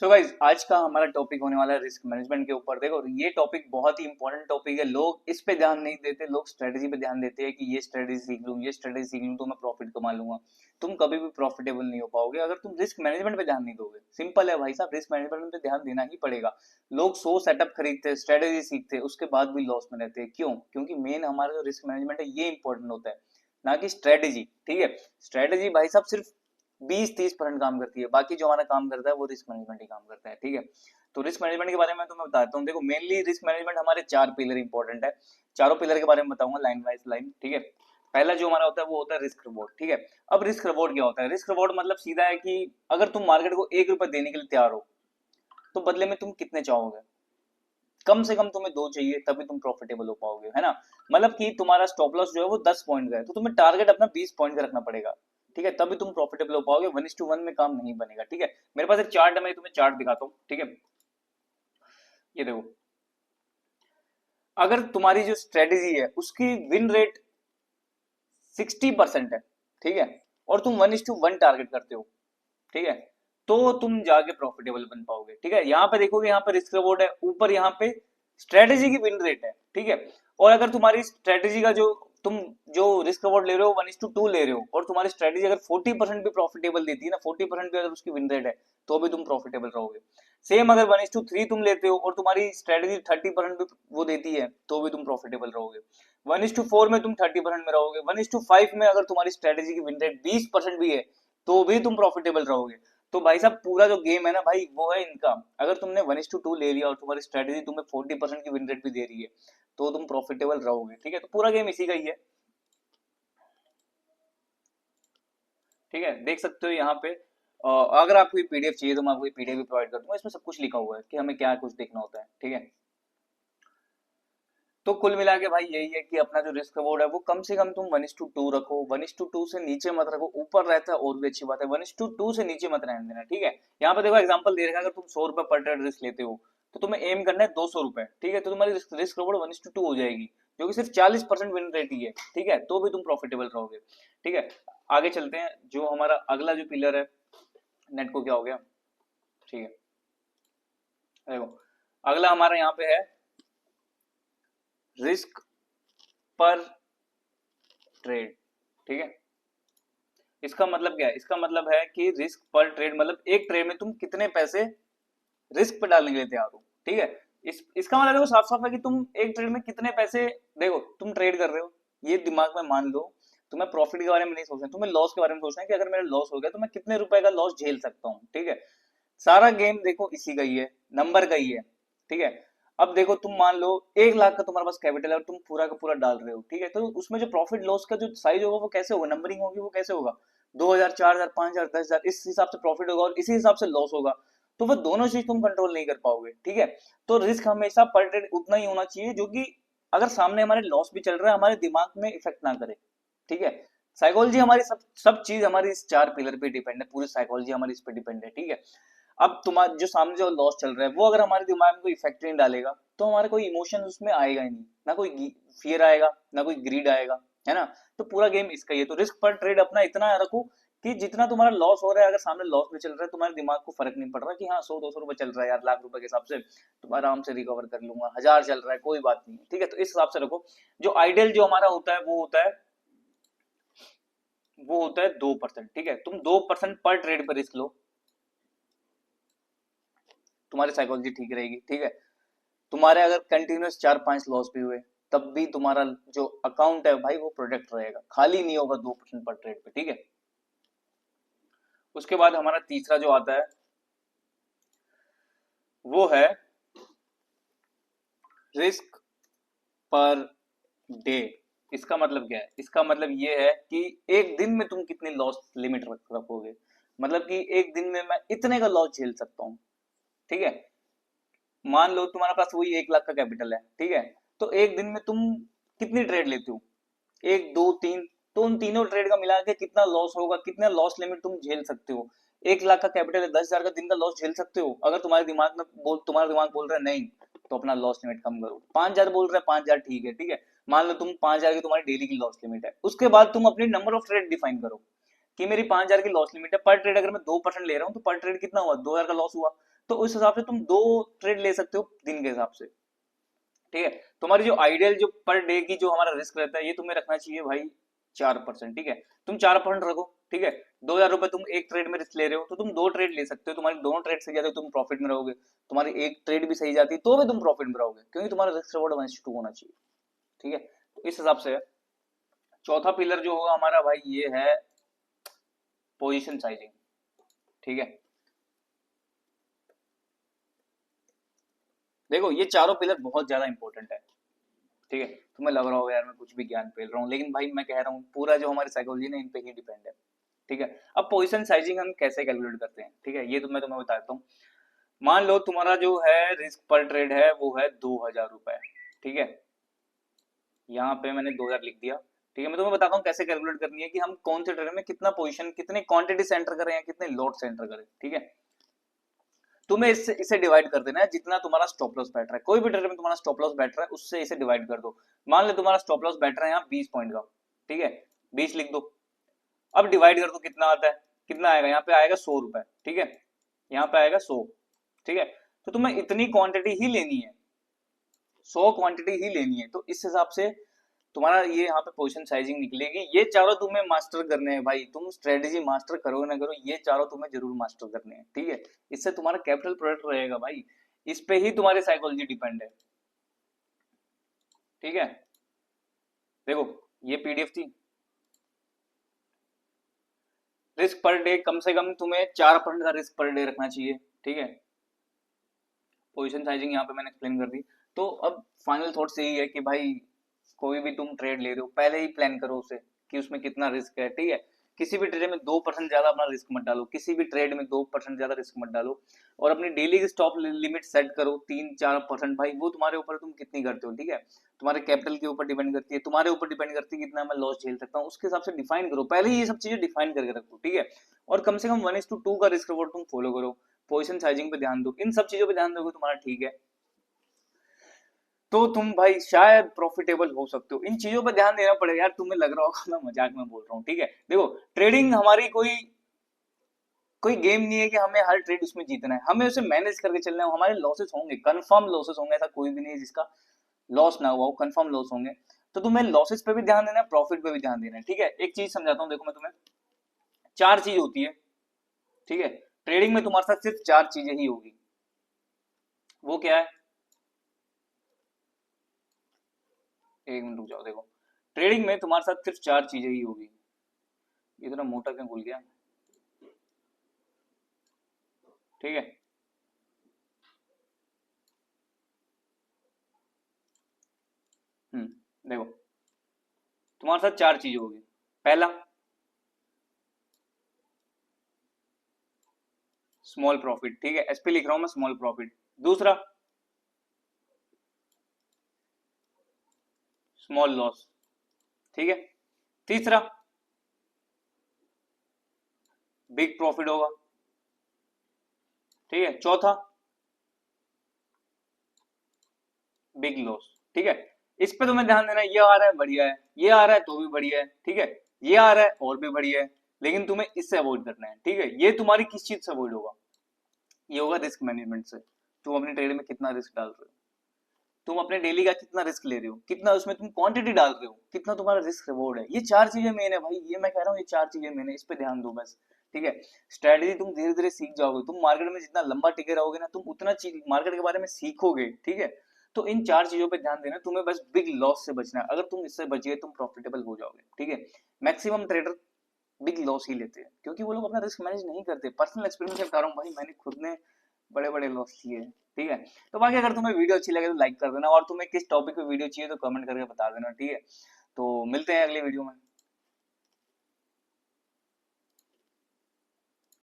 So guys आज का हमारा टॉपिक होने वाला है रिस्क मैनेजमेंट के ऊपर। देखो ये टॉपिक बहुत ही इंपॉर्टेंट टॉपिक है। लोग इस पे ध्यान नहीं देते, लोग स्ट्रेटेजी पे ध्यान देते हैं कि ये स्ट्रेटेजी सीख लूं, ये स्ट्रेटेजी सीख लूं तो मैं प्रॉफिट कमा लूंगा। तुम कभी भी प्रॉफिटेबल नहीं हो पाओगे अगर तुम रिस्क मैनेजमेंट पे ध्यान नहीं दोगे। सिंपल है भाई साहब, रिस्क मैनेजमेंट पे ध्यान देना ही पड़ेगा। लोग 100 सेटअप खरीदते हैं, स्ट्रेटेजी सीखते हैं, उसके बाद भी लॉस में रहते हैं। क्यों? क्योंकि मेन हमारा जो रिस्क मैनेजमेंट है ये इंपॉर्टेंट होता है, ना कि स्ट्रेटेजी। ठीक है, स्ट्रेटेजी भाई साहब सिर्फ 20-30% काम करती है, बाकी जो हमारा काम करता है वो रिस्क मैनेजमेंट ही काम करता है। ठीक है, तो रिस्क मैनेजमेंट के बारे में तो मैं बताता हूँ। देखो मेनली रिस्क मैनेजमेंट हमारे 4 पिलर इंपॉर्टेंट है। चारों पिलर के बारे में बताऊंगा लाइन वाइज लाइन। ठीक है, पहला जो हमारा होता है वो होता है रिस्क रिवॉर्ड। ठीक है, अब रिस्क रिवॉर्ड क्या होता है? रिस्क रिवॉर्ड मतलब सीधा है कि अगर तुम मार्केट को 1 रुपए देने के लिए तैयार हो तो बदले में तुम कितने चाहोगे? कम से कम तुम्हें 2 चाहिए, तभी तुम प्रॉफिटेबल हो पाओगे, है ना। मतलब कि तुम्हारा स्टॉप लॉस जो है वो 10 पॉइंट का है तो तुम्हें टारगेट अपना 20 पॉइंट का रखना पड़ेगा। ठीक है, तभी तुम प्रॉफिटेबल हो पाओगे। 1:1 में काम नहीं बनेगा। ठीक है, मेरे पास एक चार्ट है, मैं तुम्हें चार्ट दिखाता हूँ। ठीक है, ये देखो, अगर तुम्हारी जो स्ट्रेटेजी है उसकी विन रेट 60% है, ठीक है, और तुम 1:1 टारगेट करते हो, ठीक है, तो तुम जाके प्रॉफिटेबल बन पाओगे। ठीक है, यहाँ पे देखोगे, यहाँ पे रिस्क रिवॉर्ड है, ऊपर यहाँ पे स्ट्रेटेजी की विन रेट है। ठीक है, और अगर तुम्हारी स्ट्रेटेजी का जो तुम जो रिस्क रिवॉर्ड ले रहे हो 1:2 ले रहे हो, और तुम्हारी स्ट्रेटेजी अगर 40% भी प्रॉफिटेबल देती है ना, 40% भी अगर उसकी विन रेट है, तो भी तुम प्रॉफिटेबल रहोगे। सेम अगर 1:3 तुम लेते हो और तुम्हारी स्ट्रेटेजी 30% भी वो देती है, तो भी तुम प्रॉफिटेबल रहोगे। 1:4 में तुम 30% में रहोगे। 1:5 में अगर तुम्हारी स्ट्रेटेजी की विन रेट 20% भी है, तो भी तुम प्रॉफिटेबल रहोगे। तो भाई साहब पूरा जो गेम है ना भाई, वो है इनका। अगर तुमने 1:2 ले लिया और तुम्हारी स्ट्रेटेजी तुम्हें 40% की विन रेट भी दे रही है, तो तुम प्रॉफिटेबल रहोगे। ठीक है, तो पूरा गेम इसी का ही है। ठीक है, देख सकते हो यहाँ पे। अगर आपको ये पीडीएफ चाहिए तो मैं आपको पीडीएफ भी प्रोवाइड कर दूंगा। इसमें सब कुछ लिखा हुआ है कि हमें क्या कुछ देखना होता है। ठीक है, तो कुल मिला के भाई यही है कि अपना जो रिस्क रिवॉर्ड है वो कम से कम तुम 1:2 रखो। 1:2 से नीचे मत रखो। ऊपर रहता है और भी अच्छी बात है, 1:2 से नीचे मत रहने देना। ठीक है, यहाँ पे देखो एग्जांपल दे रखा है, अगर तुम 100 रुपए पर ट्रेड रिस्क लेते हो तो तुम्हें एम करना है 200 रुपए। ठीक है, तो तुम्हारी रिस्क रिवॉर्ड 1:2 हो जाएगी, जो कि सिर्फ 40% विन रेट ही है। ठीक है, तो भी तुम प्रॉफिटेबल रहोगे। ठीक है, आगे चलते हैं। जो हमारा अगला जो पिलर है, नेट को क्या हो गया। ठीक है, देखो अगला हमारा यहाँ पे है रिस्क पर ट्रेड। ठीक है, इसका मतलब क्या है? इसका मतलब है कि रिस्क पर ट्रेड मतलब एक ट्रेड में तुम कितने पैसे रिस्क पे डालने के लिए तैयार हो। ठीक है, इसका मतलब देखो साफ साफ है कि तुम एक ट्रेड में कितने पैसे, देखो तुम ट्रेड कर रहे हो, ये दिमाग में मान लो। तुम्हें प्रॉफिट के बारे में नहीं सोचना, तुम्हें लॉस के बारे में सोचना है कि अगर मेरा लॉस हो गया तो मैं कितने रुपए का लॉस झेल सकता हूँ। ठीक है, सारा गेम देखो इसी का ही है, नंबर का ही है। ठीक है, अब देखो तुम मान लो 1 लाख का तुम्हारे पास कैपिटल है और तुम पूरा का पूरा डाल रहे हो। ठीक है, तो उसमें जो प्रॉफिट लॉस का जो साइज होगा वो कैसे होगा, नंबरिंग होगी वो कैसे होगा? 2,000, 4,000, 5,000, 10,000, इस हिसाब से प्रॉफिट होगा और इसी हिसाब से लॉस होगा। तो वो दोनों चीज तुम कंट्रोल नहीं कर पाओगे। ठीक है, तो रिस्क हमेशा पर ट्रेड उतना ही होना चाहिए जो कि अगर सामने हमारे लॉस भी चल रहा है हमारे दिमाग में इफेक्ट ना करे। ठीक है, साइकोलॉजी हमारी सब सब चीज हमारी इस 4 पिलर पे डिपेंड है, पूरी साइकोलॉजी हमारी इस पे डिपेंड है। ठीक है, अब तुम्हारा जो सामने जो लॉस चल रहा है वो अगर हमारे दिमाग में कोई इफेक्ट नहीं डालेगा तो हमारा कोई इमोशन उसमें आएगा ही नहीं, ना कोई फियर आएगा ना कोई ग्रीड आएगा, है ना। तो पूरा गेम इसका ही है। तो रिस्क पर ट्रेड अपना इतना रखो कि जितना तुम्हारा लॉस हो रहा है, अगर सामने लॉस भी चल रहा है, तुम्हारे दिमाग को फर्क नहीं पड़ रहा कि हाँ 100-200 रुपए चल रहा है यार, लाख रुपए के हिसाब से तुम आराम से रिकवर कर लूंगा, 1,000 चल रहा है कोई बात नहीं। ठीक है, तो इस हिसाब से रखो। जो आइडियल जो हमारा होता है वो होता है 2%। ठीक है, तुम 2% पर ट्रेड पर रिस्क लो, तुम्हारी साइकोलॉजी ठीक रहेगी। ठीक है, तुम्हारे अगर कंटिन्यूस 4-5 लॉस भी हुए तब भी तुम्हारा जो अकाउंट है भाई वो प्रोटेक्ट रहेगा, खाली नहीं होगा 2% पर ट्रेड पे। ठीक है, उसके बाद हमारा तीसरा जो आता है वो है रिस्क पर डे। इसका मतलब क्या है? इसका मतलब ये है कि एक दिन में तुम कितनी लॉस लिमिट रखोगे। मतलब कि एक दिन में मैं इतने का लॉस झेल सकता हूँ। ठीक है, मान लो तुम्हारे पास वही 1 लाख का कैपिटल है। ठीक है, तो एक दिन में तुम कितनी ट्रेड लेते हो? 1, 2, 3, तो उन तीनों ट्रेड का मिला के कितना लॉस होगा, कितना लॉस लिमिट तुम झेल सकते हो? 1 लाख का कैपिटल है, 10,000 का दिन का लॉस झेल सकते हो? अगर तुम्हारा दिमाग बोल रहा है नहीं, तो अपना लॉस लिमिट कम करो। 5,000 बोल रहा है, 5,000 ठीक है। ठीक है, मान लो तुम 5,000 की तुम्हारी डेली की लॉस लिमिट है, उसके बाद तुम अपनी नंबर ऑफ ट्रेड डिफाइन करो कि मेरी 5,000 की लॉस लिमिट है। पर ट्रेड अगर मैं 2% ले रहा हूँ तो पर ट्रेड कितना हुआ? 2,000 का लॉस हुआ। तो उस हिसाब से तुम 2 ट्रेड ले सकते हो दिन के हिसाब से, ठीक है। तुम्हारी जो आइडियल जो पर डे की जो हमारा रिस्क रहता है ये तुम्हें रखना चाहिए भाई 4%, ठीक है। तुम 4% रखो, ठीक है। 2,000 रुपए तुम एक ट्रेड में रिस्क ले रहे हो तो तुम 2 ट्रेड ले सकते हो, तुम्हारी दोनों ट्रेड सही जाते हो तुम प्रॉफिट में रहोगे, तुम्हारी एक ट्रेड भी सही जाती है तो भी तुम प्रॉफिट में रहोगे, क्योंकि तुम्हारा रिस्क रिवॉर्ड 1:2 होना चाहिए, ठीक है। तो इस हिसाब से चौथा पिलर जो होगा हमारा भाई ये है पोजीशन साइजिंग, ठीक है। देखो ये चारों पिलर बहुत ज्यादा इंपॉर्टेंट है, ठीक है। तुम्हें लग रहा होगा यार मैं कुछ भी ज्ञान फैल रहा हूँ, लेकिन भाई मैं कह रहा हूँ पूरा जो हमारी साइकोलॉजी है इन पे ही डिपेंड है, ठीक है। अब पोजीशन साइजिंग हम कैसे कैलकुलेट करते हैं, ठीक है, ये तो मैं तुम्हें बताता हूँ। मान लो तुम्हारा जो है रिस्क पर ट्रेड है वो है 2,000 रुपए, ठीक है। यहाँ पे मैंने 2,000 लिख दिया, ठीक है। मैं तुम्हें बताता हूँ कैसे कैलकुलेट करनी है कि हम कौन से ट्रेड में कितना पोजीशन कितने क्वांटिटी से एंटर करें या कितने लॉट से एंटर करें, ठीक है। तुम्हें इसे डिवाइड कर देना है जितना तुम्हारा स्टॉप लॉस बैठ रहा है, कोई भी ट्रेड में तुम्हारा स्टॉप लॉस बैठ रहा है उससे इसे डिवाइड कर दो। मान लो तुम्हारा स्टॉप लॉस बैठ रहा है यहाँ 20 पॉइंट का, ठीक है, 20 लिख दो। अब डिवाइड कर दो कितना आता है, कितना आएगा, यहाँ पे आएगा 100 रुपए, ठीक है, यहाँ पे आएगा 100, ठीक है। तो तुम्हें इतनी क्वांटिटी ही लेनी है, 100 क्वांटिटी ही लेनी है, तो इस हिसाब से तुम्हारा ये यहाँ पे पोजीशन साइजिंग निकलेगी। ये चारों तुम्हें मास्टर करने हैं भाई, तुम स्ट्रेटेजी मास्टर करो ना करो ये चारों तुम्हें जरूर मास्टर करने हैं, ठीक है। इससे तुम्हारा कैपिटल प्रोडक्ट रहेगा भाई, इस पे ही तुम्हारी साइकोलॉजी डिपेंड है, ठीक है। देखो ये पीडीएफ थी, रिस्क पर डे कम से कम तुम्हें 4% का रिस्क पर डे रखना चाहिए, ठीक है। पोजीशन साइजिंग यहाँ पे मैंने एक्सप्लेन कर दी। तो अब फाइनल थॉट्स यही है कि भाई कोई भी तुम ट्रेड ले रहे हो पहले ही प्लान करो उसे कि उसमें कितना रिस्क है, ठीक है। किसी भी ट्रेड में 2% ज्यादा अपना रिस्क मत डालो, किसी भी ट्रेड में 2% ज्यादा रिस्क मत डालो, और अपनी डेली की स्टॉप लिमिट सेट करो 3-4%, भाई वो तुम्हारे ऊपर तुम कितनी करते हो, ठीक है। तुम्हारे कैपिटल के ऊपर डिपेंड करती है, तुम्हारे ऊपर डिपेंड करती है कितना मैं लॉस झेल सकता हूँ, उसके हिसाब से डिफाइन करो, पहले ही ये सब चीजें डिफाइन करके रखो, ठीक है। और कम से कम 1:2 का रिस्क रिवॉर्ड तुम फॉलो करो, पोजीशन साइजिंग पे ध्यान दो, इन सब चीजों पे ध्यान दोगे तुम्हारा ठीक है, तो तुम भाई शायद प्रॉफिटेबल हो सकते हो। इन चीजों पर ध्यान देना पड़ेगा यार, तुम्हें लग रहा होगा मैं मजाक में बोल रहा हूँ, ठीक है। देखो ट्रेडिंग हमारी कोई कोई गेम नहीं है कि हमें हर ट्रेड उसमें जीतना है, हमें उसे मैनेज करके चलना है। हमारे लॉसेस होंगे, कंफर्म लॉसेस होंगे, ऐसा कोई भी नहीं है जिसका लॉस ना हुआ हो, कंफर्म लॉस होंगे। तो तुम्हें लॉसेस पे भी ध्यान देना है, प्रॉफिट पे भी ध्यान देना है, ठीक है। एक चीज समझाता हूँ, देखो मैं तुम्हें, 4 चीज होती है, ठीक है। ट्रेडिंग में तुम्हारे साथ सिर्फ 4 चीजें ही होगी, वो क्या है, एक मिनट रुक जाओ। देखो ट्रेडिंग में तुम्हारे साथ सिर्फ 4 चीजें ही होगी, इतना मोटा क्यों भूल गया, ठीक है। देखो तुम्हारे साथ 4 चीजें होगी। पहला स्मॉल प्रॉफिट, ठीक है, एसपी लिख रहा हूं मैं, स्मॉल प्रॉफिट। दूसरा स्मॉल लॉस, ठीक है। तीसरा बिग प्रॉफिट होगा, ठीक है। चौथा बिग लॉस, ठीक है। इस पे तुम्हें ध्यान देना है, ये आ रहा है बढ़िया है, ये आ रहा है तो भी बढ़िया है, ठीक है, ये आ रहा है और भी बढ़िया है, लेकिन तुम्हें इससे अवॉइड करना है, ठीक है। ये तुम्हारी किस चीज से अवॉइड होगा, ये होगा रिस्क मैनेजमेंट से। तुम अपने ट्रेड में कितना रिस्क डाल रहे हो, तुम अपने डेली का कितना रिस्क ले रहे हो, कितना उसमें तुम क्वांटिटी डाल रहे हो, कितना तुम्हारा रिस्क रिवॉर्ड है, ये 4 चीजें मेन है भाई, ये मैं कह रहा हूँ ये 4 चीजें मेन है, इस पे ध्यान दो बस, ठीक है। स्ट्रेटेजी तुम धीरे धीरे सीख जाओगे, तुम मार्केट में जितना लंबा टिके रहोगे ना तुम उतना चीज मार्केट के बारे में सीखोगे, ठीक है। तो इन 4 चीजों पे ध्यान देना, तुम्हें बस बिग लॉस से बचना है, अगर तुम इससे बच गए तुम प्रॉफिटेबल हो जाओगे, ठीक है। मैक्सिमम ट्रेडर बिग लॉस ही लेते हैं क्योंकि वो लोग अपना रिस्क मैनेज नहीं करते, पर्सनल एक्सपीरियंस से बता रहा हूँ भाई, मैंने खुद ने बड़े बड़े लॉस लिए हैं, ठीक है। तो बाकी अगर तुम्हें वीडियो अच्छी लगे तो लाइक कर देना, और तुम्हें किस टॉपिक पे वीडियो चाहिए तो कमेंट करके बता देना, ठीक है। तो मिलते हैं अगले वीडियो में।